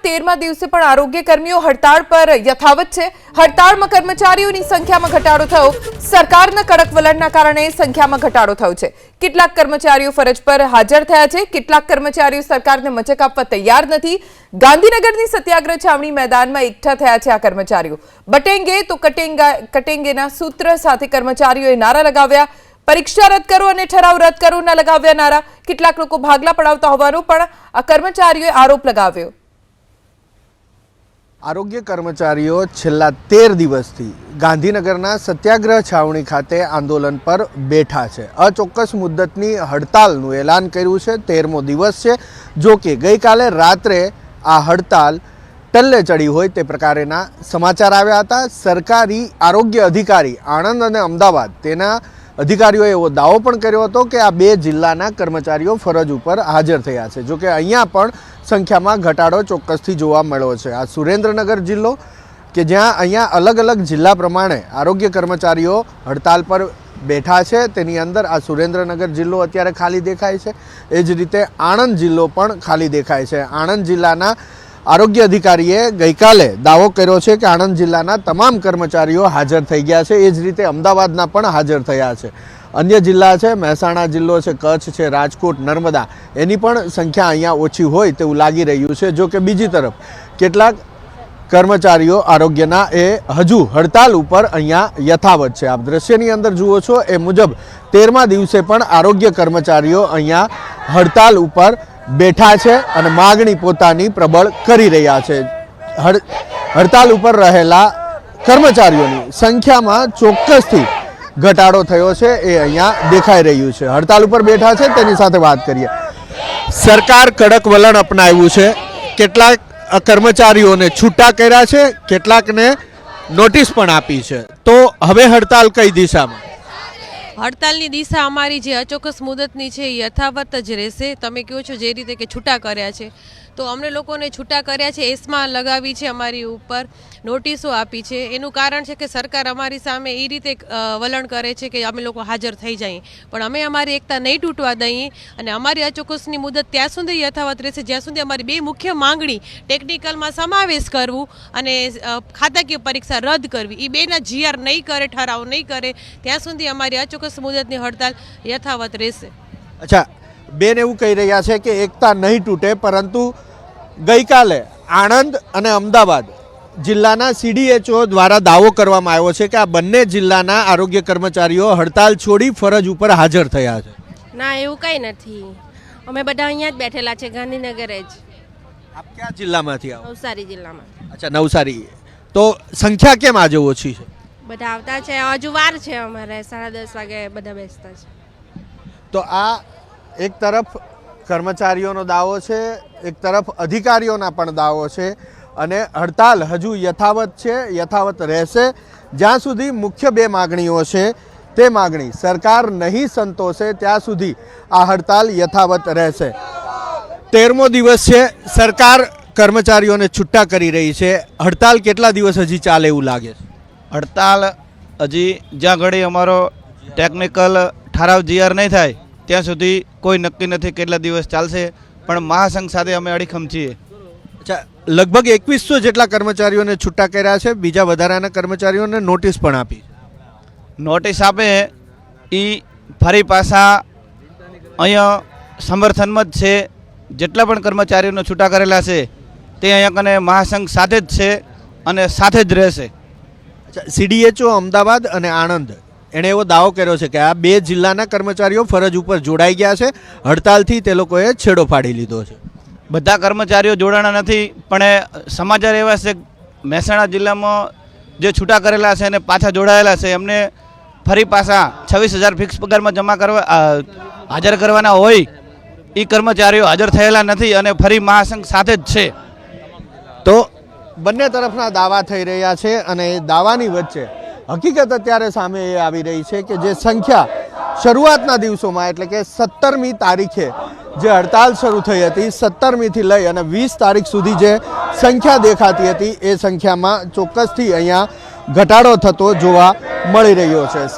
13મા દિવસે પણ આરોગ્ય કર્મીઓ હડતાળ પર યથાવત છે। હડતાળમાં કર્મચારીઓની સંખ્યામાં ઘટાડો થયો। સરકારના કડક વલણના કારણે સંખ્યામાં ઘટાડો થયો છે। કેટલાક કર્મચારીઓ ફરજ પર હાજર થયા છે, કેટલાક કર્મચારીઓ સરકારને મચક આપવા તૈયાર નથી। ગાંધીનગરની સત્યાગ્રહ છાવણી મેદાનમાં એકઠા થયા છે આ કર્મચારીઓ। બટેંગે તો કટેંગેના સૂત્ર સાથે કર્મચારીઓએ નારા લગાવ્યા। परीक्षा रद्द करो और ठराव रद्द करो न लगाव्या नारा। કેટલાક લોકો ભાગલા પડાવતા હોવાનો પણ આ કર્મચારીઓએ આરોપ લગાવ્યો। આરોગ્ય કર્મચારીઓ છેલ્લા 13 દિવસથી ગાંધીનગરના સત્યાગ્રહ છાવણી ખાતે આંદોલન પર બેઠા છે। અચોક્કસ મુદ્દતની હડતાલનું એલાન કર્યું છે। 13મો દિવસ છે। જો કે ગઈકાલે રાત્રે આ હડતાલ ટલ્લે ચડી હોય તે પ્રકારના સમાચાર આવ્યા હતા। સરકારી આરોગ્ય અધિકારી આણંદ અને અમદાવાદ તેના અધિકારીઓએ એવો દાવો પણ કર્યો હતો કે આ બે જિલ્લાના કર્મચારીઓ ફરજ ઉપર હાજર થયા છે। જો કે અહીંયા પણ સંખ્યામાં ઘટાડો ચોક્કસથી જોવા મળ્યો છે। આ સુરેન્દ્રનગર જિલ્લો કે જ્યાં અહીંયા અલગ અલગ જિલ્લા પ્રમાણે આરોગ્ય કર્મચારીઓ હડતાલ પર બેઠા છે, તેની અંદર આ સુરેન્દ્રનગર જિલ્લો અત્યારે ખાલી દેખાય છે। એ જ રીતે આણંદ જિલ્લો પણ ખાલી દેખાય છે। આણંદ જિલ્લાના આરોગ્ય અધિકારીએ ગઈકાલે દાવો કર્યો છે કે આણંદ જિલ્લાના તમામ કર્મચારીઓ હાજર થઈ ગયા છે। એ જ રીતે અમદાવાદના પણ હાજર થયા છે। અન્ય જિલ્લા છે, મહેસાણા જિલ્લો છે, કચ્છ છે, રાજકોટ, નર્મદા, એની પણ સંખ્યા અહીંયા ઓછી હોય તેવું લાગી રહ્યું છે। જો કે બીજી તરફ કેટલાક કર્મચારીઓ આરોગ્યના એ હજુ હડતાલ ઉપર અહીંયા યથાવત છે। આપ દ્રશ્યની અંદર જુઓ છો એ મુજબ 13મા દિવસે પણ આરોગ્ય કર્મચારીઓ અહીંયા હડતાલ ઉપર બેઠા છે અને માગણી પોતાની પ્રબળ કરી રહ્યા છે। હડતાલ ઉપર રહેલા કર્મચારીઓની સંખ્યામાં ચોક્કસથી ઘટાડો થયો છે એ અહીંયા દેખાઈ રહ્યું છે। હડતાલ ઉપર બેઠા છે તેની સાથે વાત કરીએ। સરકાર કડક વલણ અપનાવ્યું છે। કેટલાક કર્મચારીઓને છૂટા કર્યા છે, કેટલાકને નોટિસ પણ આપી છે। તો હવે હડતાલ કઈ દિશામાં? હડતાલની દિશા અમારી જે અચોક્કસ મુદતની છે એ યથાવત જ રહેશે। તમે કહો છો જે રીતે કે છૂટા કર્યા છે, તો અમને લોકોને છૂટા કર્યા છે, એસમાં લગાવી છે, અમારી ઉપર નોટિસો આપી છે। એનું કારણ છે કે સરકાર અમારી સામે એ રીતે વલણ કરે છે કે અમે લોકો હાજર થઈ જઈએ, પણ અમે અમારી એકતા નહીં તૂટવા દઈએ અને અમારી અચોક્કસની મુદત ત્યાં સુધી યથાવત રહેશે જ્યાં સુધી અમારી બે મુખ્ય માંગણી ટેકનિકલમાં સમાવેશ કરવું અને ખાતાકીય પરીક્ષા રદ કરવી એ બેના જીઆર નહીં કરે, ઠરાવ નહીં કરે, ત્યાં સુધી અમારી અચોક્કસ મુદતની હડતાલ યથાવત રહેશે। અચ્છા, બેન એવું કહી રહ્યા છે કે એકતા નહીં તૂટે, પરંતુ ગઈકાલે આણંદ અને અમદાવાદ જિલ્લાના CDHO દ્વારા દાવો કરવામાં આવ્યો છે કે આ બંને જિલ્લાના આરોગ્ય કર્મચારીઓ હડતાલ છોડી ફરજ ઉપર હાજર થયા છે। ના, એવું કંઈ નથી। અમે બધા અહીંયા જ બેઠેલા છે, ગાંધીનગર જ। આપ કયા જિલ્લામાંથી આવો? નવસારી જિલ્લામાં। અચ્છા, નવસારી। તો સંખ્યા કેમ આજે ઓછી છે? બધા આવતા છે, હજુ વાર છે, અમારે 10:30 વાગે બધા બેસતા છે। તો આ એક તરફ કર્મચારીઓનો દાવો છે, એક તરફ અધિકારીઓના પણ દાવો છે અને હડતાલ હજુ યથાવત છે, યથાવત રહેશે જ્યાં સુધી મુખ્ય બે માગણીઓ છે તે માગણી સરકાર નહીં સંતોષે ત્યાં સુધી આ હડતાલ યથાવત રહેશે। 13મો દિવસ છે, સરકાર કર્મચારીઓને છૂટા કરી રહી છે। હડતાલ કેટલા દિવસ હજી ચાલે એવું લાગે છે? હડતાલ હજી જ્યાં ઘડી અમારો ટેકનિકલ ઠરાવ જીઆર નહીં થાય ત્યાં સુધી કોઈ નક્કી નથી કેટલા દિવસ ચાલશે, પણ મહાસંઘ સાથે અમે અડીખમ છીએ। અચ્છા, લગભગ 2100 જેટલા કર્મચારીઓને છૂટા કર્યા છે, બીજા વધારાના કર્મચારીઓને નોટિસ પણ આપી છે। નોટિસ આપે એ ફરી પાછા અહીંયા સમર્થનમાં જ છે। જેટલા પણ કર્મચારીઓને છૂટા કરેલા છે તે અહીંયા કને મહાસંઘ સાથે જ છે અને સાથે જ રહેશે। અચ્છા, CDHO અમદાવાદ અને આણંદ એણે એવો દાવો કર્યો છે કે આ બે જિલ્લાના કર્મચારીઓ ફરજ ઉપર જોડાઈ ગયા છે, હડતાલથી તે લોકોએ છેડો ફાડી લીધો છે। બધા કર્મચારીઓ જોડાણા નથી, પણ સમાચાર એવા છે મહેસાણા જિલ્લામાં જે છૂટા કરેલા છે અને પાછા જોડાયેલા છે એમને ફરી પાછા 26,000 ફિક્સ પગારમાં જમા કરવા હાજર કરવાના હોય એ કર્મચારીઓ હાજર થયેલા નથી અને ફરી મહાસંઘ સાથે જ છે। તો બંને તરફના દાવા થઈ રહ્યા છે અને એ દાવાની વચ્ચે હકીકત અત્યારે સામે એ આવી રહી છે કે જે સંખ્યા શરૂઆતના દિવસોમાં એટલે કે 17મી તારીખે જે હડતાલ શરૂ થઈ હતી, 17મીથી લઈ અને 20 તારીખ સુધી જે સંખ્યા દેખાતી હતી એ સંખ્યામાં ચોક્કસથી અહીંયા ઘટાડો થતો જોવા મળી રહ્યો છે।